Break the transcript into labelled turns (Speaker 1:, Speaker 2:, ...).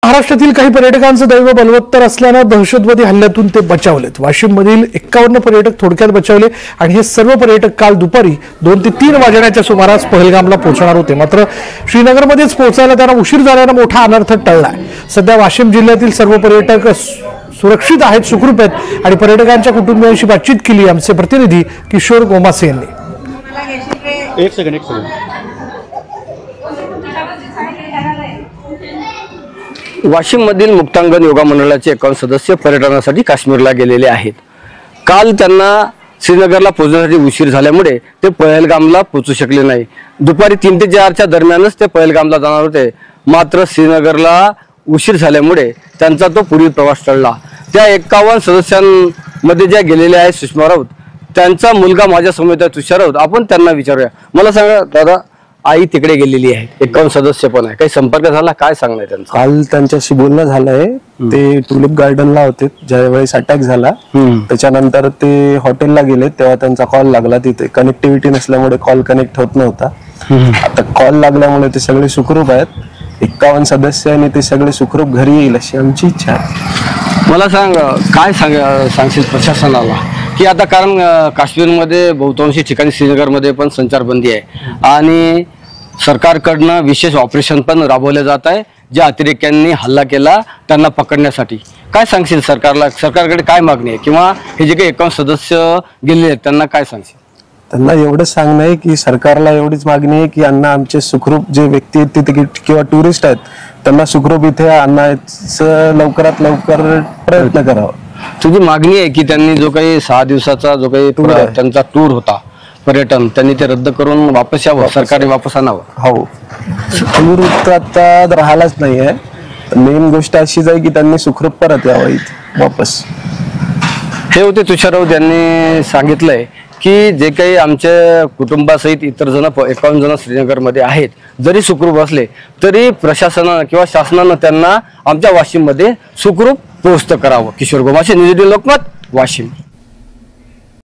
Speaker 1: महाराष्ट्रातील काही पर्यटकांचं दैव बलवत्तर असल्यानं दहशतवादी हल्ल्यातून ते बचावलेत। वाशिममधील 51 पर्यटक थोडक्यात बचावले आणि हे सर्व पर्यटक काल दुपारी 2 ते 3 वाजण्याच्या सुमारास पहलगामला पोहोचणार होते। मात्र श्रीनगरमध्येच पोहोचायला त्यांना उशीर झाल्यानं मोठा अनर्थ टळलाय। सध्या वाशिम जिल्ह्यातील सर्व पर्यटक सुरक्षित आहेत, सुखरूप आहेत आणि पर्यटकांच्या कुटुंबियांशी बातचीत केली आमचे प्रतिनिधी किशोर गोमासे यांनी।
Speaker 2: एक सेकंड
Speaker 3: वाशिम मधील मुक्तांगण योगा मंडळाचे 51 सदस्य पर्यटनासाठी काश्मीरला गेलेले आहेत। काल त्यांना श्रीनगरला पोहोचण्यासाठी उशीर झाल्यामुळे ते पहलगामला पोहोचू शकले नाही। दुपारी 3 ते 4च्या दरम्यानच ते पहलगामला जाणार होते, मात्र श्रीनगरला उशीर झाल्यामुळे त्यांचा तो पुढील प्रवास टळला। त्या 51 सदस्यांमध्ये ज्या गेलेल्या आहेत सुषमा राऊत, त्यांचा मुलगा माझ्या समोर आहे तुषार राऊत। आपण त्यांना विचारूया। मला सांगा दादा, आई तिकडे गेलेली आहे, 51 सदस्य पण आहे, काही संपर्क झाला, काय सांगणार त्यांचं?
Speaker 4: काल त्यांच्याशी बोलणं झालंय। ते टुलिप गार्डनला होते ज्यावेळेस अटॅक झाला, त्याच्यानंतर ते हॉटेलला गेले तेव्हा त्यांचा कॉल लागला। तिथे कनेक्टिव्हिटी नसल्यामुळे कॉल कनेक्ट होत नव्हता। आता कॉल लागल्यामुळे ते सगळे सुखरूप आहेत। 51 सदस्य आणि ते सगळे सुखरूप घरी येईल अशी आमची इच्छा आहे।
Speaker 3: मला सांग, काय सांगशील प्रशासनाला की आता, कारण काश्मीरमध्ये बहुतांशी ठिकाणी श्रीनगरमध्ये पण संचारबंदी आहे आणि सरकारकडनं विशेष ऑपरेशन पण राबवले जात आहे, ज्या अतिरेक्यांनी हल्ला केला त्यांना पकडण्यासाठी। काय सांगशील सरकारला? सरकारकडे काय मागणी आहे किंवा हे जे काही 51 सदस्य गेलेले आहेत त्यांना काय सांगशील?
Speaker 4: त्यांना एवढंच सांगणं आहे की सरकारला एवढीच मागणी आहे की अण्णा आमचे सुखरूप जे व्यक्ती आहेत तिथे किंवा टुरिस्ट आहेत त्यांना सुखरूप इथे आणण्याचं लवकरात लवकर प्रयत्न करावा।
Speaker 3: तुझी मागणी आहे की त्यांनी जो काही 6 दिवसाचा जो काही त्यांचा टूर होता पर्यटन, त्यांनी ते रद्द करून वापस यावं, सरकारने वापस आणावं?
Speaker 4: हो, टूर आता राहिलाच नाहीये। मेन गोष्ट अशीच आहे की त्यांनी सुखरूप परत यावं इथे वापस।
Speaker 3: हे होते तुषार राऊत यांनी सांगितलंय की जे काही आमच्या कुटुंबासहित इतर जण 51 जण श्रीनगरमध्ये आहेत, जरी सुखरूप असले तरी प्रशासनानं किंवा शासनानं त्यांना आमच्या वाशिममध्ये सुखरूप पोहोचतं करावं। किशोर गोमासे, न्यूज 18 लोकमत, वाशिम।